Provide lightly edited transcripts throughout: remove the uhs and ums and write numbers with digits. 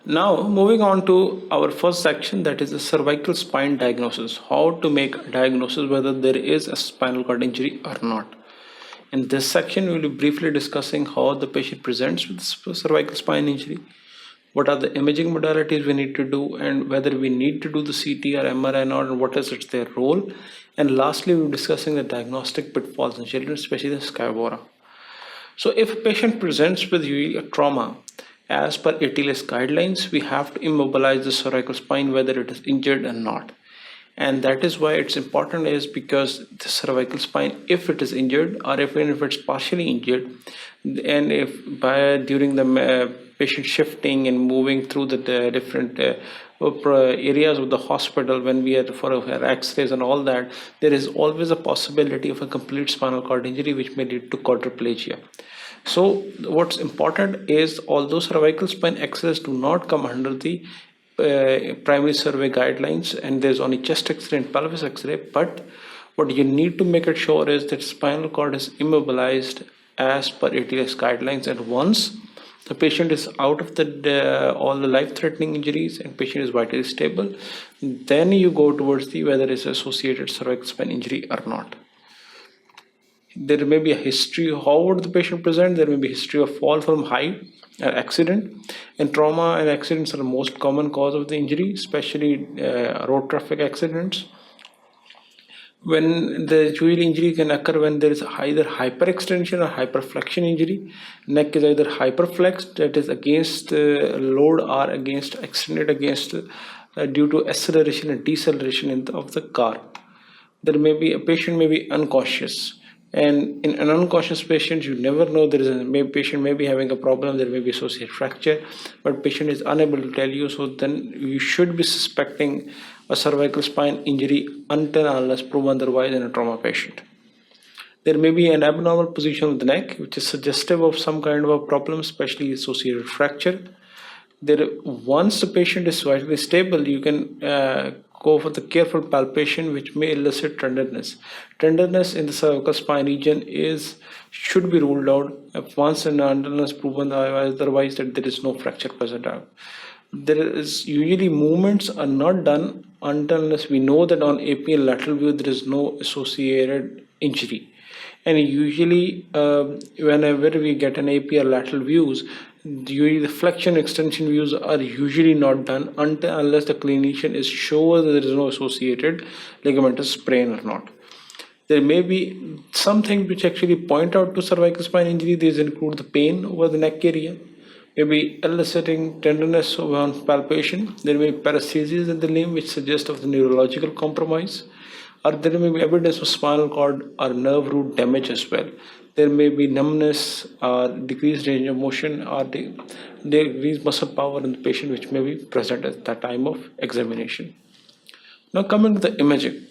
Now, moving on to our first section, that is the cervical spine diagnosis. How to make a diagnosis whether there is a spinal cord injury or not. In this section, we will be briefly discussing how the patient presents with cervical spine injury, what are the imaging modalities we need to do, and whether we need to do the CT or MRI or not, and what is their role. And lastly, we'll be discussing the diagnostic pitfalls in children, especially the sqadia. So if a patient presents with a trauma, as per ATLS guidelines, we have to immobilize the cervical spine whether it is injured or not. And that is why it's important is because the cervical spine, if it is injured or even if it's partially injured, and if during the patient shifting and moving through the different areas of the hospital when we are for our x-rays and all that, there is always a possibility of a complete spinal cord injury which may lead to quadriplegia. So what's important is although cervical spine x-rays do not come under the primary survey guidelines and there's only chest x-ray and pelvis x-ray, but what you need to make it sure is that spinal cord is immobilized as per ATLS guidelines, and once the patient is out of the all the life-threatening injuries and patient is vitally stable, then you go towards the whether it's associated cervical spine injury or not. There may be a history. How would the patient present? There may be a history of fall from height, accident, and trauma and accidents are the most common cause of the injury, especially road traffic accidents. When the usually injury can occur when there is either hyperextension or hyperflexion injury. Neck is either hyperflexed, that is against load, or against extended against due to acceleration and deceleration of the car. There may be a patient may be unconscious, and in an unconscious patient you never know. There is a patient may be having a problem, there may be associated fracture, but patient is unable to tell you, so then you should be suspecting a cervical spine injury until unless proven otherwise in a trauma patient. There may be an abnormal position of the neck which is suggestive of some kind of a problem, especially associated fracture. Once the patient is vitally stable, you can go for the careful palpation which may elicit tenderness. Tenderness in the cervical spine region should be ruled out once an unless proven otherwise that there is no fracture present. There is usually movements are not done until unless we know that on AP and lateral view there is no associated injury. And usually whenever we get an AP or lateral views, usually the flexion extension views are usually not done until unless the clinician is sure that there is no associated ligamentous sprain or not. There may be something which actually point out to cervical spine injury. These include the pain over the neck area, maybe eliciting tenderness on palpation. There may be paresthesias in the limb which suggest of the neurological compromise, or there may be evidence of spinal cord or nerve root damage as well. There may be numbness or decreased range of motion or decreased muscle power in the patient which may be present at the time of examination. Now coming to the imaging.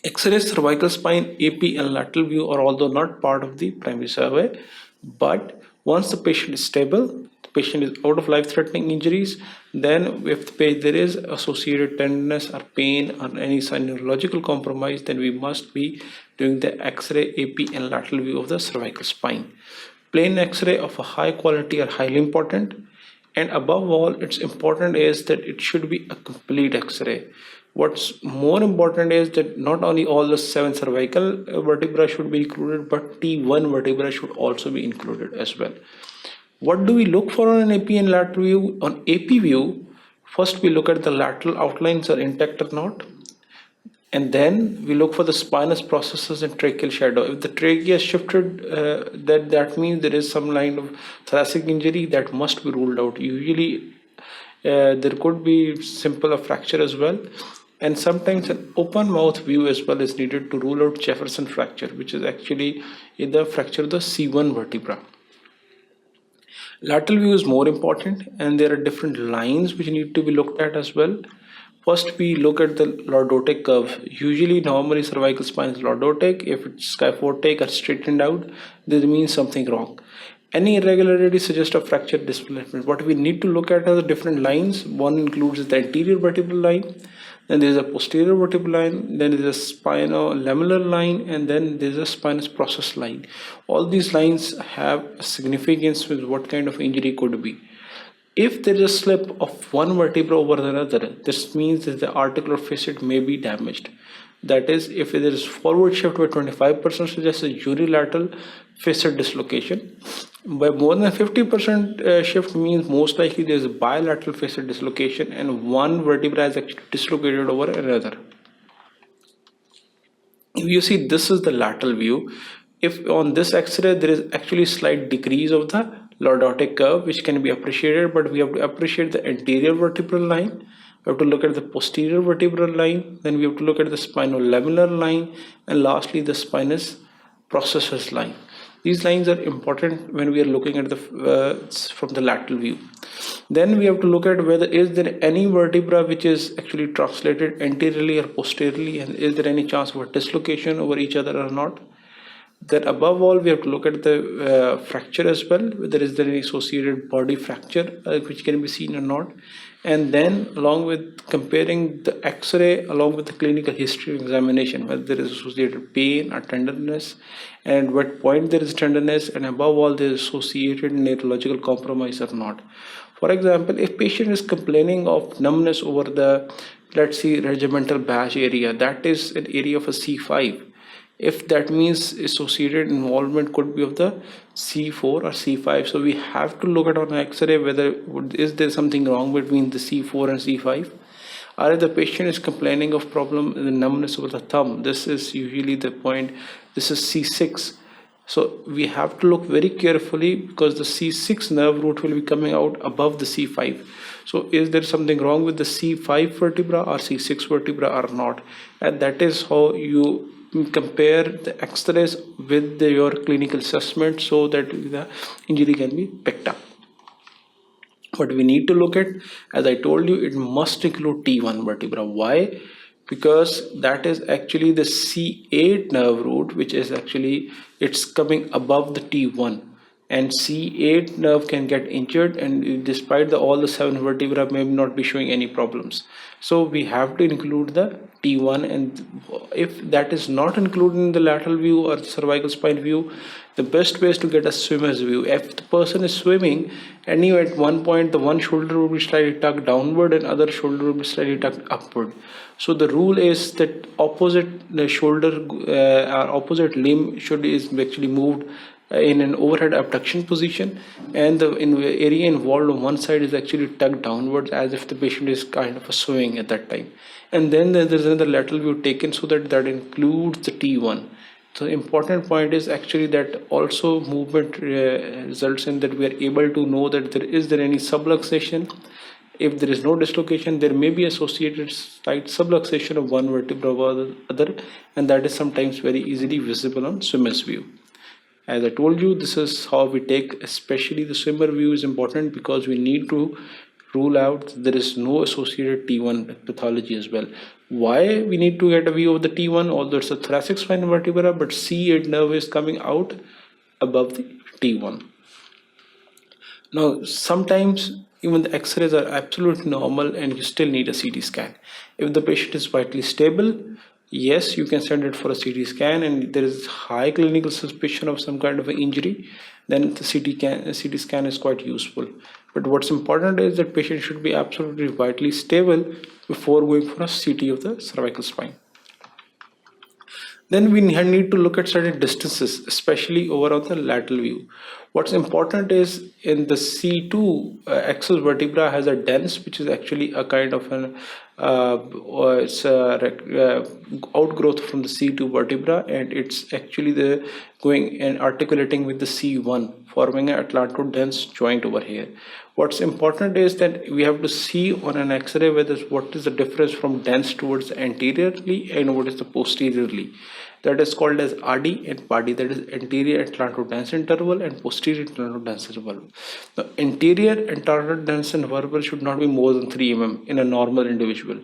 X-ray cervical spine, AP and lateral view are although not part of the primary survey, but once the patient is stable, the patient is out of life-threatening injuries, then if there is associated tenderness or pain or any neurological compromise, then we must be doing the X-ray, AP and lateral view of the cervical spine. Plain X-ray of a high quality are highly important, and above all, it's important is that it should be a complete X-ray. What's more important is that not only all the 7 cervical vertebrae should be included, but T1 vertebra should also be included as well. What do we look for on an AP and lateral view? On AP view, first we look at the lateral outlines are intact or not, and then we look for the spinous processes and tracheal shadow. If the trachea is shifted, that means there is some line of thoracic injury that must be ruled out. Usually there could be simple fracture as well, and sometimes an open mouth view as well is needed to rule out Jefferson fracture, which is actually in the fracture of the C1 vertebra. Lateral view is more important, and there are different lines which need to be looked at as well. First, we look at the lordotic curve. Usually, normally cervical spine is lordotic. If it's kyphotic or straightened out, this means something wrong. Any irregularity suggests a fracture displacement. What we need to look at are the different lines. One includes the anterior vertebral line, then there is a posterior vertebral line, then there is a spinolamellar line, and then there is a spinous process line. All these lines have significance with what kind of injury could be. If there is a slip of one vertebra over another, this means that the articular facet may be damaged. That is, if there is forward shift by 25%, suggests a unilateral facet dislocation. By more than 50% shift means most likely there is a bilateral facet dislocation and one vertebra is actually dislocated over another. If you see, this is the lateral view. If on this x-ray there is actually slight decrease of the lordotic curve, which can be appreciated, but we have to appreciate the anterior vertebral line, we have to look at the posterior vertebral line, then we have to look at the spinolamellar line, and lastly the spinous processus line. These lines are important when we are looking at the from the lateral view. Then we have to look at whether is there any vertebra which is actually translated anteriorly or posteriorly, and is there any chance of a dislocation over each other or not. Then above all, we have to look at the fracture as well, whether is there any associated body fracture which can be seen or not. And then along with comparing the x-ray along with the clinical history examination, whether there is associated pain or tenderness, and what point there is tenderness, and above all there is associated neurological compromise or not. For example, if patient is complaining of numbness over the, let's see, regimental badge area, that is an area of a C5. If that means associated involvement could be of the C4 or C5, so we have to look at on X-ray whether is there something wrong between the C4 and C5. Or if the patient is complaining of problem in the numbness over the thumb, this is usually the point. This is C6. So we have to look very carefully because the C6 nerve root will be coming out above the C5. So is there something wrong with the C5 vertebra or C6 vertebra or not? And that is how you compare the x-rays with your clinical assessment so that the injury can be picked up. But we need to look at, as I told you, it must include T1 vertebra. Why? Because that is actually the C8 nerve root, which is actually, it's coming above the T1, and C8 nerve can get injured, and despite all the 7 vertebra may not be showing any problems. So we have to include the T1, and if that is not included in the lateral view or the cervical spine view, the best way is to get a swimmer's view. If the person is swimming and you at one point the one shoulder will be slightly tucked downward and other shoulder will be slightly tucked upward. So the rule is that the shoulder or opposite limb is actually moved in an overhead abduction position, and the area involved on one side is actually tucked downwards as if the patient is kind of a swimming at that time. And then there's another lateral view taken so that includes the T1. So important point is actually that also movement results in that we are able to know that is there any subluxation. If there is no dislocation, there may be associated slight subluxation of one vertebra or the other, and that is sometimes very easily visible on swimmer's view. As I told you, this is how we take, especially the swimmer view is important because we need to rule out there is no associated T1 pathology as well. Why we need to get a view of the T1, although it's a thoracic spine vertebra, but C8 nerve is coming out above the T1. Now, sometimes even the x-rays are absolutely normal and you still need a CT scan. If the patient is vitally stable, yes, you can send it for a CT scan, and there is high clinical suspicion of some kind of an injury, then the CT scan is quite useful. But what's important is that patient should be absolutely vitally stable before going for a CT of the cervical spine. Then we need to look at certain distances, especially over on the lateral view. What's important is in the C2 axis vertebra has a dens, which is actually a kind of an outgrowth from the C2 vertebra, and it's actually the going and articulating with the C1, forming an atlanto-dens joint over here. What's important is that we have to see on an X-ray what is the difference from dens towards the anteriorly and what is the posteriorly. That is called as RD and PADI, that is anterior atlanto-dens interval and posterior atlanto-dens interval. The anterior atlanto-dens interval should not be more than 3 mm in a normal individual.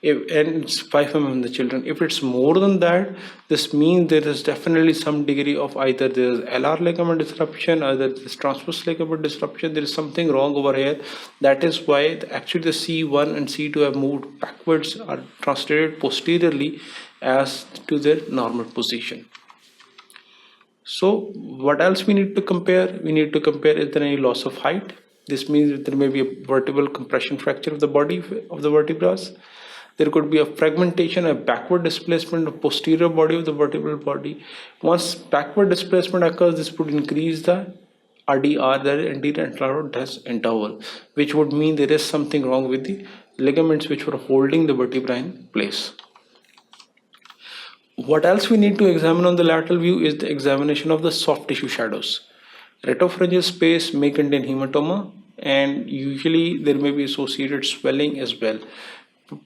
And it's 5 mm in the children. If it's more than that, this means there is definitely some degree of either there is LR ligament disruption, either this transverse ligament disruption. There is something wrong over here. That is why actually the C1 and C2 have moved backwards or translated posteriorly as to their normal position. So what else we need to compare? We need to compare, is there any loss of height? This means that there may be a vertebral compression fracture of the body of the vertebrae. There could be a fragmentation, a backward displacement of posterior body of the vertebral body. Once backward displacement occurs, this would increase the RDR, the anterior anterolateral interval, which would mean there is something wrong with the ligaments which were holding the vertebra in place. What else we need to examine on the lateral view is the examination of the soft tissue shadows. Retropharyngeal space may contain hematoma, and usually there may be associated swelling as well.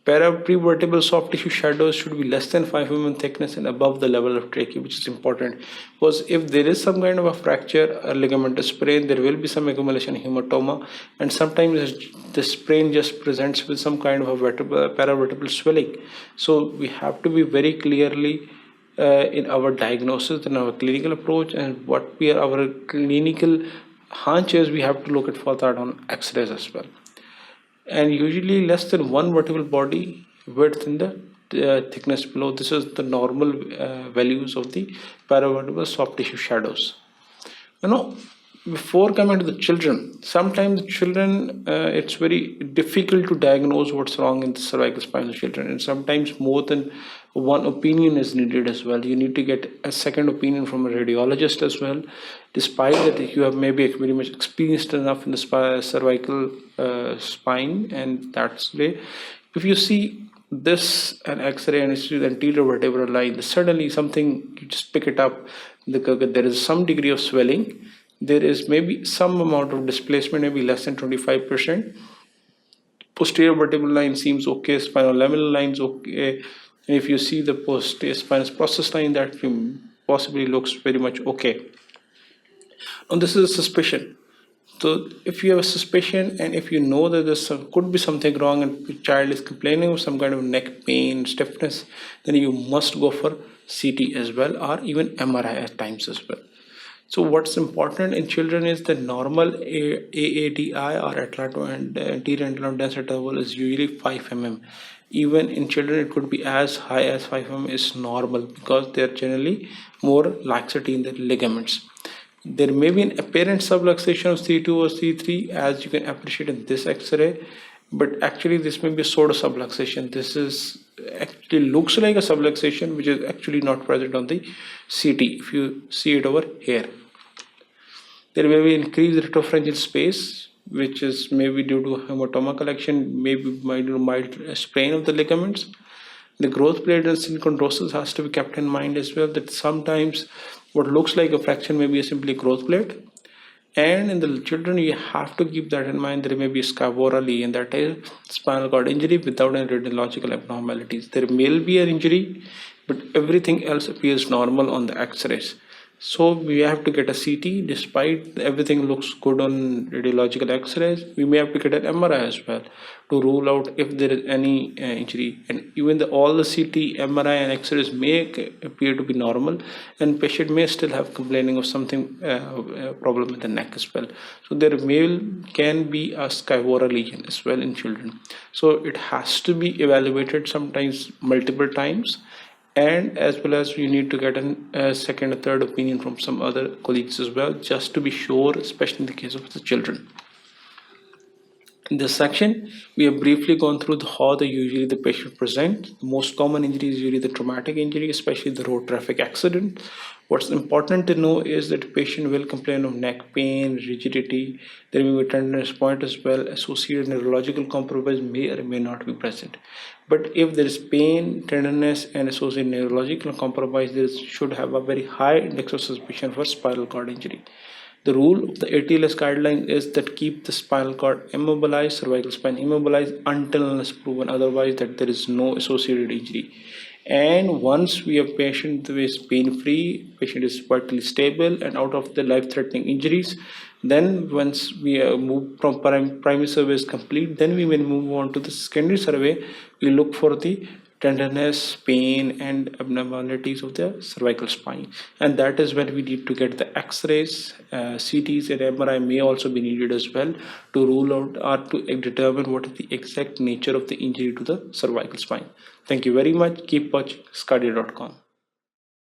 Prevertebral soft tissue shadows should be less than 5 mm thickness and above the level of trachea, which is important because if there is some kind of a fracture or ligamentous sprain, there will be some accumulation hematoma, and sometimes the sprain just presents with some kind of a paravertebral swelling. So we have to be very clearly in our diagnosis and our clinical approach, and what we are our clinical hunch is, we have to look at for that on x-rays as well. And usually less than one vertebral body width in the thickness below. This is the normal values of the paravertebral soft tissue shadows. Before coming to the children, sometimes the children, it's very difficult to diagnose what's wrong in the cervical spine of children, and sometimes more than one opinion is needed as well. You need to get a second opinion from a radiologist as well, despite that you have maybe very much experienced enough in the cervical spine, and that's the way. If you see this an x-ray and it's the anterior vertebral line, suddenly something, you just pick it up, there is some degree of swelling, there is maybe some amount of displacement, maybe less than 25%. Posterior vertebral line seems okay, spinal lamellar lines okay, and if you see the posterior spinous process line, that possibly looks very much okay. And this is a suspicion. So if you have a suspicion and if you know that there could be something wrong and the child is complaining of some kind of neck pain, stiffness, then you must go for CT as well, or even MRI at times as well. So what's important in children is the normal AADI or anterior antler density interval is usually 5 mm. Even in children, it could be as high as 5 mm is normal because they are generally more laxity in the ligaments. There may be an apparent subluxation of C2 or C3, as you can appreciate in this X-ray, but actually this may be a sort of subluxation. This is actually looks like a subluxation, which is actually not present on the CT. If you see it over here, there may be increased retropharyngeal space, which is maybe due to hematoma collection, maybe mild sprain of the ligaments. The growth plate and synchondrosis has to be kept in mind as well, that sometimes what looks like a fracture may be simply growth plate. And in the children, you have to keep that in mind. There may be scavorally, and that is spinal cord injury without any radiological abnormalities. There may be an injury, but everything else appears normal on the x-rays. So we have to get a CT, despite everything looks good on radiological x-rays. We may have to get an MRI as well to rule out if there is any injury. And even all the CT, MRI and x-rays may appear to be normal, and patient may still have complaining of something problem with the neck as well. So there can be a scapular lesion as well in children. So it has to be evaluated sometimes multiple times, and as well as you need to get a second or third opinion from some other colleagues as well, just to be sure, especially in the case of the children. In this section, we have briefly gone through how usually the patient presents. The most common injury is usually the traumatic injury, especially the road traffic accident. What's important to know is that the patient will complain of neck pain, rigidity. There may be a tenderness point as well. Associated neurological compromise may or may not be present. But if there is pain, tenderness, and associated neurological compromise, there should have a very high index of suspicion for spinal cord injury. The rule of the ATLS guideline is that keep the spinal cord immobilized, cervical spine immobilized until unless proven otherwise that there is no associated injury. And once we have patient who is pain-free, patient is vitally stable and out of the life-threatening injuries, then once we move from primary survey is complete, then we will move on to the secondary survey. We look for the tenderness, pain, and abnormalities of the cervical spine, and that is when we need to get the x-rays, CTs, and MRI may also be needed as well to rule out or to determine what is the exact nature of the injury to the cervical spine. Thank you very much. Keep watching sqadia.com.